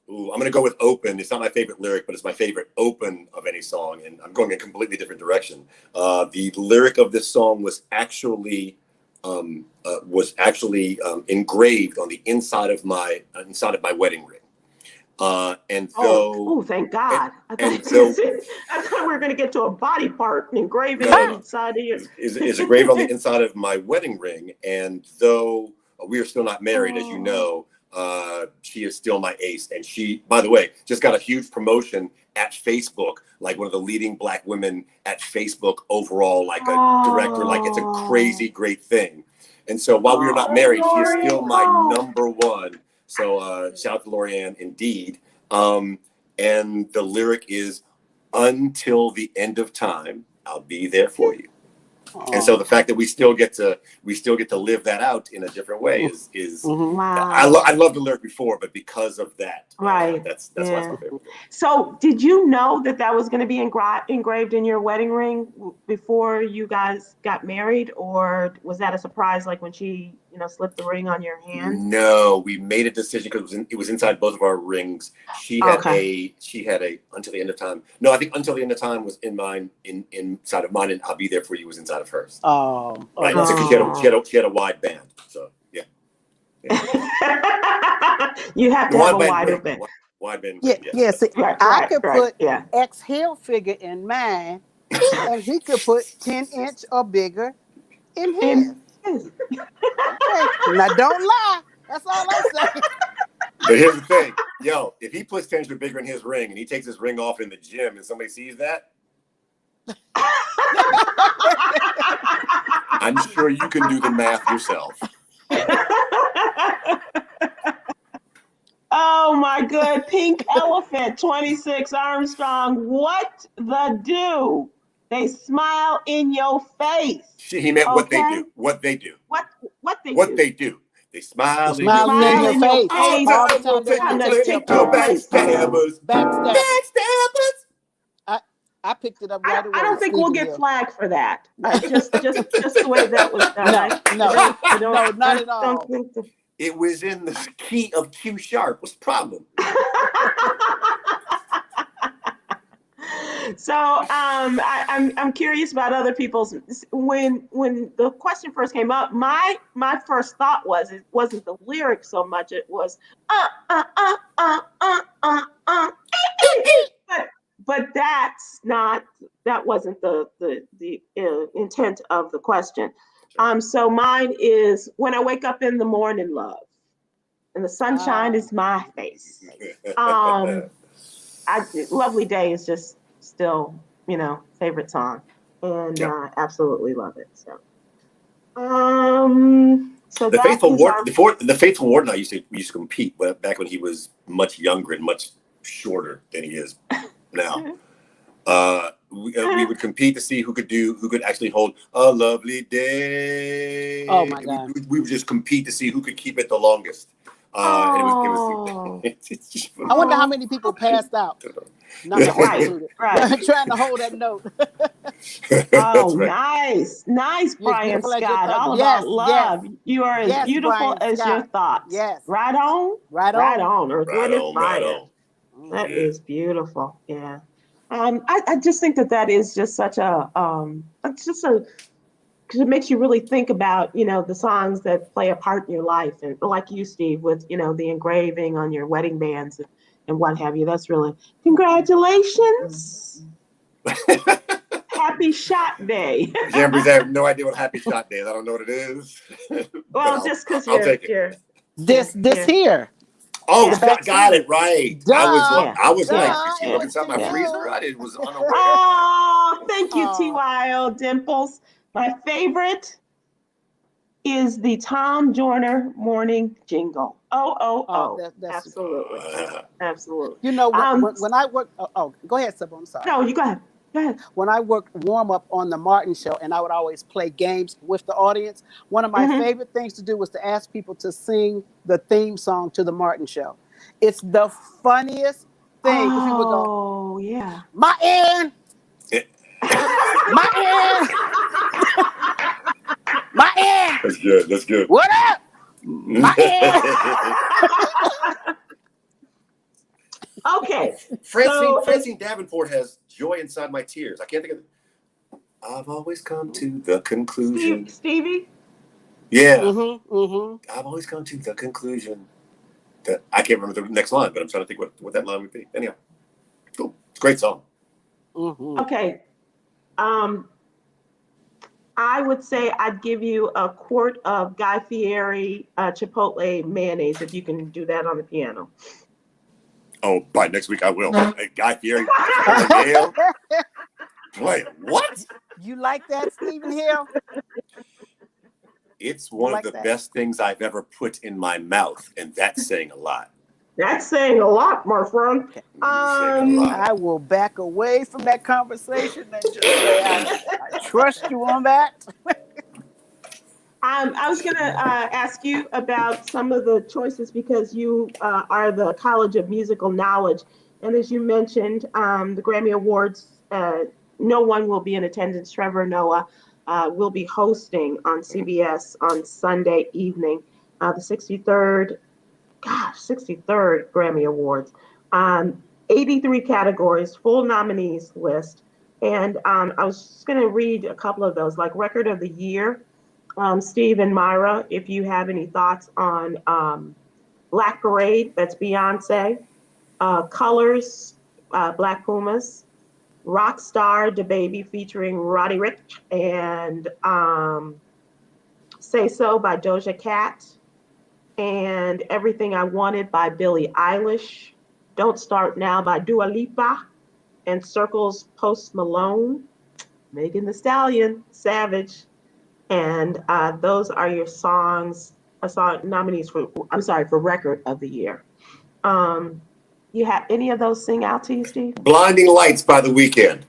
Ooh, I'm going to go with open. It's not my favorite lyric, but it's my favorite open of any song, and I'm going in a completely different direction. The lyric of this song was actually engraved on the inside of my wedding ring. And so, thank God! I thought we were going to get to a body part engraved inside of you. Is engraved on the inside of my wedding ring, and though we are still not married, as you know, she is still my ace. And she, by the way, just got a huge promotion at Facebook, like one of the leading Black women at Facebook overall, like a director. Like, it's a crazy great thing. And so while we are not married, she is still my number one. So shout out to Lorianne, indeed. And the lyric is, "Until the end of time, I'll be there for you." And so the fact that we still get to live that out in a different way is wow. I loved the lyric before, but because of that, right? That's why it's my favorite. So did you know that was going to be engraved in your wedding ring before you guys got married, or was that a surprise, like when she slipped the ring on your hand? No, we made a decision because it was inside both of our rings. She had a Until the End of Time. No, I think Until the End of Time was in mine, inside of mine, and I'll Be There for You was inside of hers. Oh, right. Oh. So she had a wide band. So yeah. You have to have a wider band. Wide band. Yeah. See, I could put X-Hill figure in mine, and he could put 10-inch or bigger in his. Okay. Now don't lie. That's all I'm saying. But here's the thing, if he puts 10 inches or bigger in his ring and he takes his ring off in the gym and somebody sees that, I'm sure you can do the math yourself. Oh my good Pink Elephant 26 Armstrong. What the do? They smile in your face. He meant what they do. What they do. What they do. What they do. They smile in your face. Backstabbers. I picked it up right away. I don't think we'll get flagged for that. Just the way that was done. No, not at all. It was in the key of Q sharp. What's the problem? I'm curious about other people's. When the question first came up, my first thought was it wasn't the lyrics so much. It was uh uh uh uh uh uh uh. But that wasn't the intent of the question. So mine is when I wake up in the morning, love, and the sunshine is my face. Lovely Day is just still, favorite song, and absolutely love it. So the faithful Ward, the faithful Ward and I used to compete back when he was much younger and much shorter than he is now. We would compete to see who could actually hold a lovely day. Oh my God. We would just compete to see who could keep it the longest. And I wonder how many people passed out. Right. Trying to hold that note. Oh, right. Nice, Brian Scott. All about love. Yes. You are as beautiful as your thoughts. Yes. Right on. Right on. Or good as fire. That is beautiful. Yeah. I just think that is just such because it makes you really think about, the songs that play a part in your life. And like you, Steve, with, the engraving on your wedding bands and what have you. That's really, congratulations. Happy Shot Day. Jamboree, I have no idea what Happy Shot Day is. I don't know what it is. Well, just because you're this here. Oh, got it right. Duh, I was like, is she looking inside my freezer? I was unaware. Oh, thank you, TYO Dimples. My favorite is the Tom Joyner morning jingle. Oh, that's absolutely. Absolutely. You know, when I work, go ahead, Sybil, I'm sorry. No, you go ahead. Go ahead. When I worked warm up on the Martin Show, and I would always play games with the audience, one of my favorite things to do was to ask people to sing the theme song to the Martin Show. It's the funniest thing. People go, oh, yeah. Martin! Martin! Martin! That's good. What up? Martin! Okay. Francine Davenport has Joy Inside My Tears. I can't think of it. I've always come to the conclusion. Stevie? Yeah. I've always come to the conclusion that I can't remember the next line, but I'm trying to think what that line would be. Anyhow, cool. It's a great song. Okay. I would say I'd give you a quart of Guy Fieri Chipotle mayonnaise if you can do that on the piano. Oh, by next week I will. Hey, Guy Fieri. Play what? You like that, Stephen Hill? It's one of the best things I've ever put in my mouth, and that's saying a lot. That's saying a lot, my friend. I will back away from that conversation and just say I trust you on that. I was going to ask you about some of the choices because you are the College of Musical Knowledge. And as you mentioned, the Grammy Awards, no one will be in attendance. Trevor Noah will be hosting on CBS on Sunday evening, the 63rd Grammy Awards. 83 categories, full nominees list. And I was just going to read a couple of those, like Record of the Year. Steve and Myra, if you have any thoughts on Black Parade, that's Beyonce, Colors, Black Pumas, Rockstar, DaBaby featuring Roddy Ricch, and Say So by Doja Cat, and Everything I Wanted by Billie Eilish, Don't Start Now by Dua Lipa, and Circles Post Malone, Megan Thee Stallion, Savage. And those are your nominees for Record of the Year. You have any of those sing out to you, Steve? Blinding Lights by The Weeknd.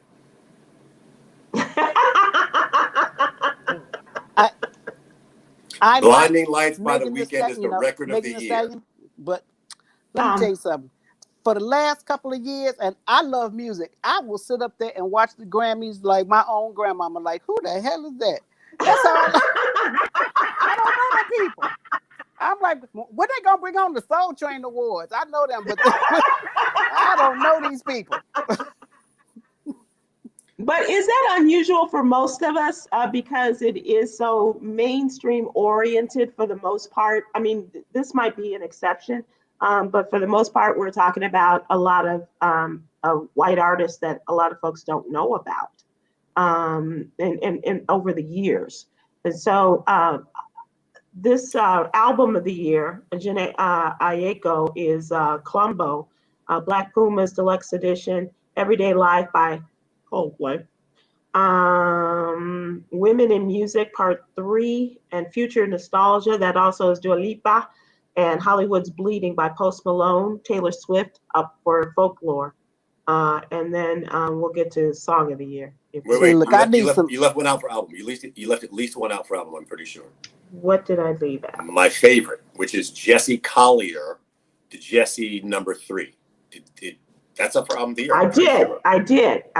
Blinding Lights by The Weeknd is the Record of the Year. But let me tell you something. For the last couple of years, and I love music, I will sit up there and watch the Grammys like my own grandmama. Like, who the hell is that? That's all. I don't know the people. I'm like, what they gonna bring on the Soul Train Awards? I know them, but I don't know these people. But is that unusual for most of us because it is so mainstream oriented for the most part? I mean, this might be an exception, but for the most part, we're talking about a lot of white artists that a lot of folks don't know about and over the years. And so this album of the year, Jhené Aiko, is Columbo, Black Pumas Deluxe Edition, Everyday Life by Coldplay. Women in Music Part 3 and Future Nostalgia, that also is Dua Lipa, and Hollywood's Bleeding by Post Malone, Taylor Swift up for Folklore. And then we'll get to Song of the Year. Wait, look, you left one out for album. You left at least one out for album, I'm pretty sure. What did I leave out? My favorite, which is Jesse Collier, the Jesse #3. That's up for album of the year. I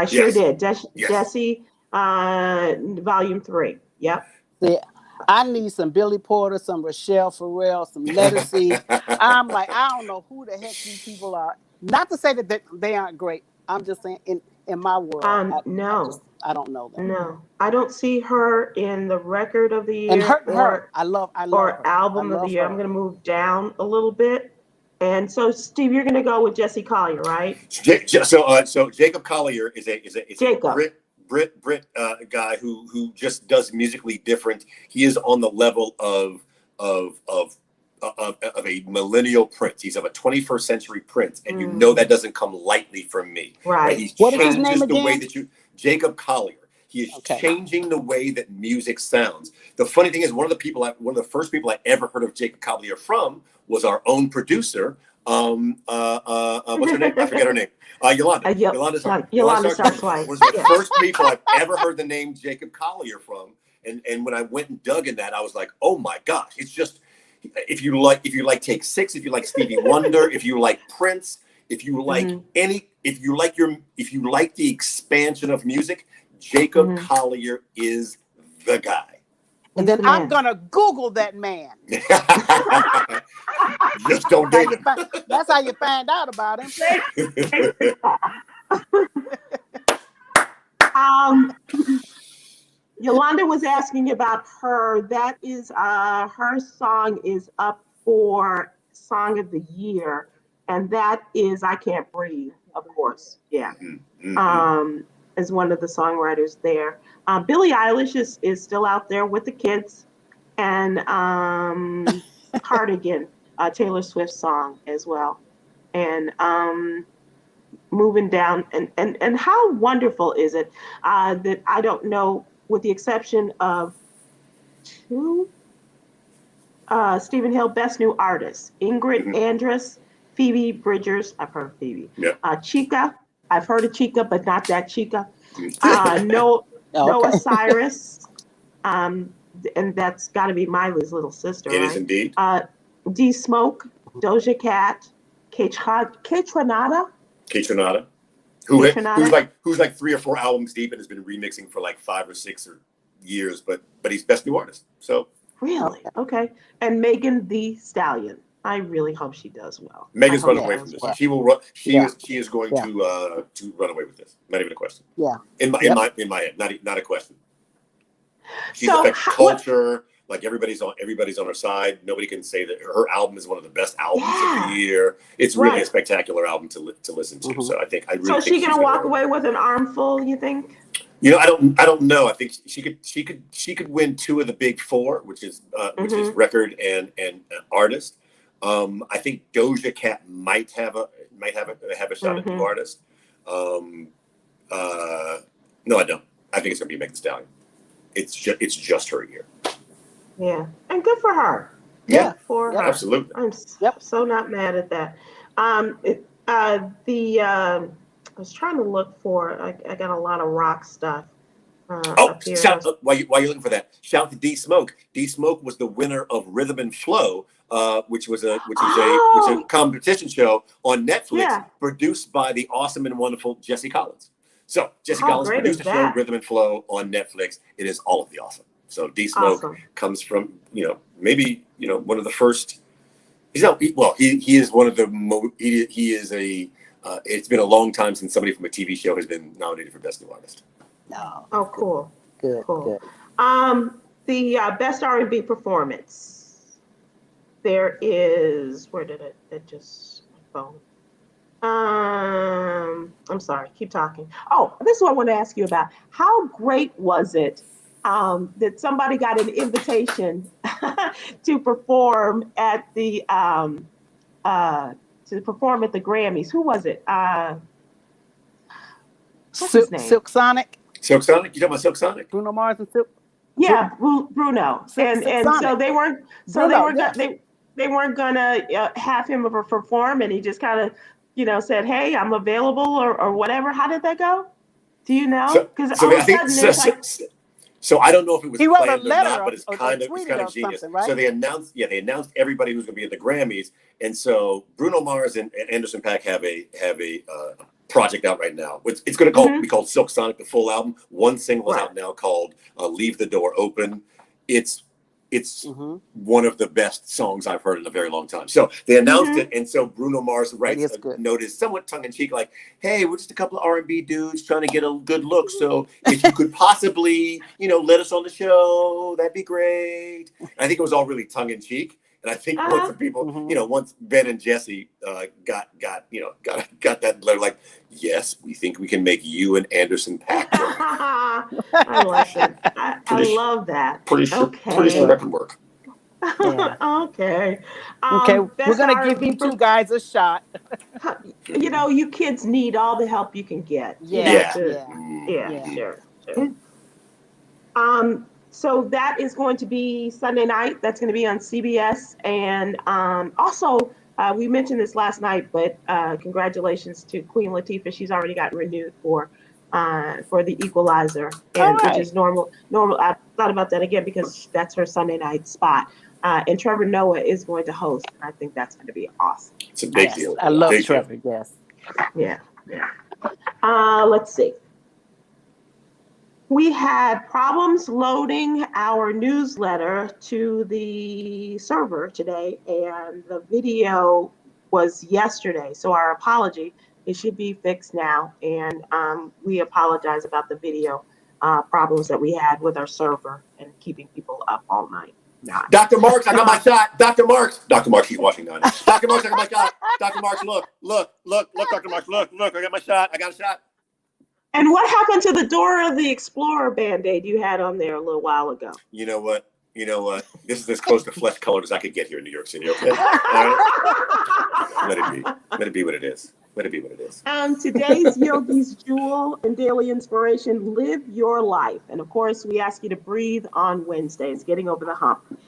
sure did. Jesse, Volume 3. Yep. Yeah. I need some Billy Porter, some Rochelle Farrell, some Lettucey. I'm like, I don't know who the heck these people are. Not to say that they aren't great. I'm just saying in my world. No. I don't know them. No, I don't see her in the Record of the Year. And her. I love or her. Album of the Year. I'm going to move down a little bit. And so, Steve, you're going to go with Jesse Collier, right? So Jacob Collier is a Brit guy who just does musically different. He is on the level of a millennial Prince. He's of a 21st century Prince, and you know that doesn't come lightly from me. Right. What is his name again? Way that Jacob Collier. He is changing the way that music sounds. The funny thing is, one of the first people I ever heard of Jacob Collier from was our own producer. What's her name? I forget her name. Yolanda. Yolanda Sark was the first people I've ever heard the name Jacob Collier from. And when I went and dug in that, I was like, oh my gosh, it's just, if you like Take 6, if you like Stevie Wonder, if you like Prince, if you like if you like the expansion of music, Jacob Collier is the guy. And then I'm gonna Google that man. Just don't date him. That's how you find out about him. Yolanda was asking about her. That is her song is up for Song of the Year, and that is I Can't Breathe, of course. Yeah. As one of the songwriters there. Billie Eilish is still out there with the kids, and Cardigan, Taylor Swift song as well. And moving down, and how wonderful is it that I don't know, with the exception of 2, Stephen Hill Best New Artist, Ingrid Andress, Phoebe Bridgers, I've heard of Phoebe, Chica, I've heard of Chica, but not that Chica. Noah Cyrus, and that's got to be Miley's little sister. It is indeed. D Smoke, Doja Cat, Kaytranada, who's like 3 or 4 albums deep and has been remixing for like 5 or 6 years, but he's Best New Artist. So really, okay. And Megan Thee Stallion. I really hope she does well. Megan's running away from this. Well. She will run. She is going to run away with this. Not even a question. Yeah. In my head, not a question. She's affected culture. Like everybody's on her side. Nobody can say that her album is one of the best albums of the year. It's really a spectacular album to listen to. So I think So she's gonna walk away with an armful, you think? You know, I don't know. I think she could win 2 of the big 4, which is record and artist. I think Doja Cat might have a shot at new artist. No, I don't. I think it's gonna be Megan Thee Stallion. It's just her year. Yeah, and good for her. Yeah, for her. Absolutely. I'm so not mad at that. I was trying to look for. I got a lot of rock stuff. While you're looking for that, shout to D Smoke. D Smoke was the winner of Rhythm and Flow, which is a competition show on Netflix, produced by the awesome and wonderful Jesse Collins. So Jesse Collins produced the show Rhythm and Flow on Netflix. It is all of the awesome. So D Smoke comes from maybe one of the first. He is one of the he is a. It's been a long time since somebody from a TV show has been nominated for Best New Artist. No. Oh, cool. Good. Cool. The best R&B performance. There is, where did it just, my phone. I'm sorry, keep talking. Oh, this is what I want to ask you about. How great was it that somebody got an invitation to perform at the Grammys? Who was it? What's his name? Silk Sonic. Silk Sonic? You talking about Silk Sonic? Bruno Mars and Silk. Yeah, Bruno. Silk And so Sonic. they weren't they weren't gonna have him perform, and he just kind of said, "Hey, I'm available," or whatever. How did that go? Do you know? Because all of a sudden there's like. So I don't know if it was he wrote planned a letter or not, but it's kind of genius. Right? So they announced everybody who's going to be at the Grammys, and so Bruno Mars and Anderson .Paak have a project out right now. It's going to be called Silk Sonic, the full album. One single is out now called "Leave the Door Open." It's one of the best songs I've heard in a very long time. So they announced it, and so Bruno Mars writes a note, is somewhat tongue-in-cheek, like, "Hey, we're just a couple of R&B dudes trying to get a good look. So if you could possibly, let us on the show, that'd be great." And I think it was all really tongue-in-cheek. And I think most of the people, once Ben and Jesse got that letter, like, "Yes, we think we can make you and Anderson .Paak work." I like that. I love that. Pretty sure that can work. Yeah. Okay. We're gonna give you two guys a shot. You kids need all the help you can get. Yeah. Sure. So that is going to be Sunday night. That's going to be on CBS. And also, we mentioned this last night, but congratulations to Queen Latifah. She's already gotten renewed for the Equalizer, which is normal. I thought about that again because that's her Sunday night spot. And Trevor Noah is going to host. I think that's going to be awesome. It's a big deal. I love Trevor. Yes. Yeah. Let's see. We had problems loading our newsletter to the server today, and the video was yesterday. So our apology, it should be fixed now. And we apologize about the video problems that we had with our server and keeping people up all night. Dr. Marks, I got my shot. Dr. Marks, he's watching now. Dr. Marks, I got my shot. Dr. Marks, look, Dr. Marks, look, I got my shot. I got a shot. And what happened to the Dora the Explorer Band-Aid you had on there a little while ago? You know what? This is as close to flesh colored as I could get here in New York City, okay? All right? Let it be. Let it be what it is. Today's Yogi's Jewel and Daily Inspiration, live your life. And of course, we ask you to breathe on Wednesdays, getting over the hump.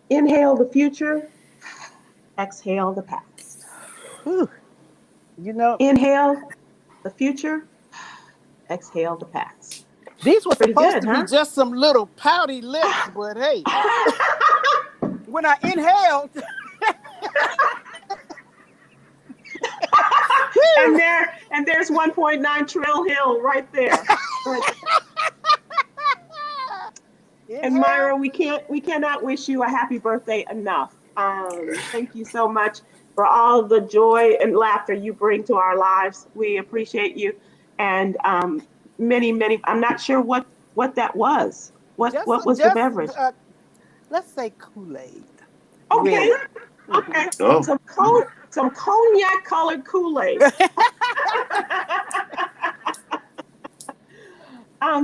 Inhale the future, exhale the past. Whew. Inhale the future, exhale the past. These were supposed to be just some little pouty lips, but hey, when I inhaled, and there's 1.9 Trill Hill right there. And Myra, we cannot wish you a happy birthday enough. Thank you so much for all the joy and laughter you bring to our lives. We appreciate you. And many, I'm not sure what that was. What was the beverage? Let's say Kool-Aid. Okay. Really? Okay. Oh. Some cognac colored Kool-Aid.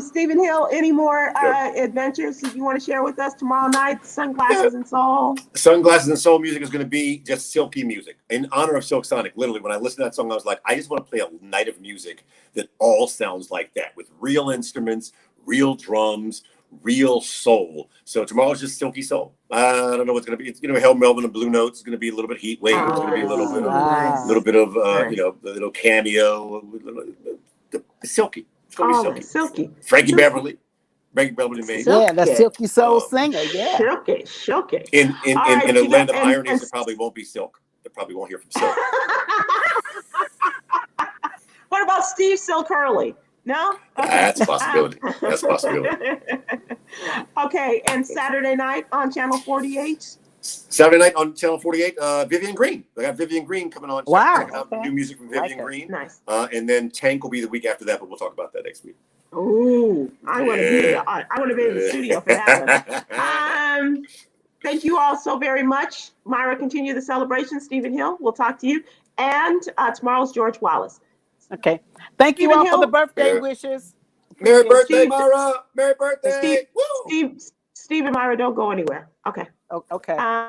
Stephen Hill, any more adventures that you want to share with us tomorrow night? Sunglasses and Soul. Sunglasses and Soul music is going to be just silky music in honor of Silk Sonic. Literally, when I listened to that song, I was like, I just want to play a night of music that all sounds like that, with real instruments, real drums, real soul. So tomorrow's just silky soul. I don't know what's going to be. It's going to be Hell Melvin and Blue Notes. It's going to be a little bit Heat Wave. It's going to be a little bit of a little cameo. Silky. It's going to be silky. Frankie Beverly made. Yeah, that silky soul singer. Yeah. Silky. In a land of ironies, there probably won't be silk. They probably won't hear from Silk. What about Steve Silk Hurley? No? Okay. That's a possibility. Okay, and Saturday night on Channel 48? Saturday night on Channel 48, Vivian Green. I got Vivian Green coming on. Wow. New music from Vivian Green. Nice. And then Tank will be the week after that, but we'll talk about that next week. Oh, I want to be in the studio for that one. Thank you all so very much. Myra, continue the celebration. Stephen Hill, we'll talk to you. And tomorrow's George Wallace. Okay. Thank you all for the birthday wishes. Merry birthday, Myra. Merry birthday. Steve and Myra, don't go anywhere. Okay. Okay.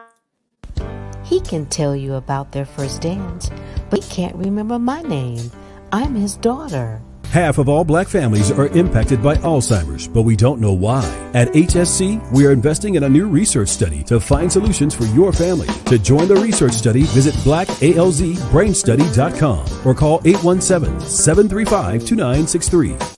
He can tell you about their first dance, but he can't remember my name. I'm his daughter. Half of all black families are impacted by Alzheimer's, but we don't know why. At HSC, we are investing in a new research study to find solutions for your family. To join the research study, visit blackalzbrainstudy.com or call 817-735-2963.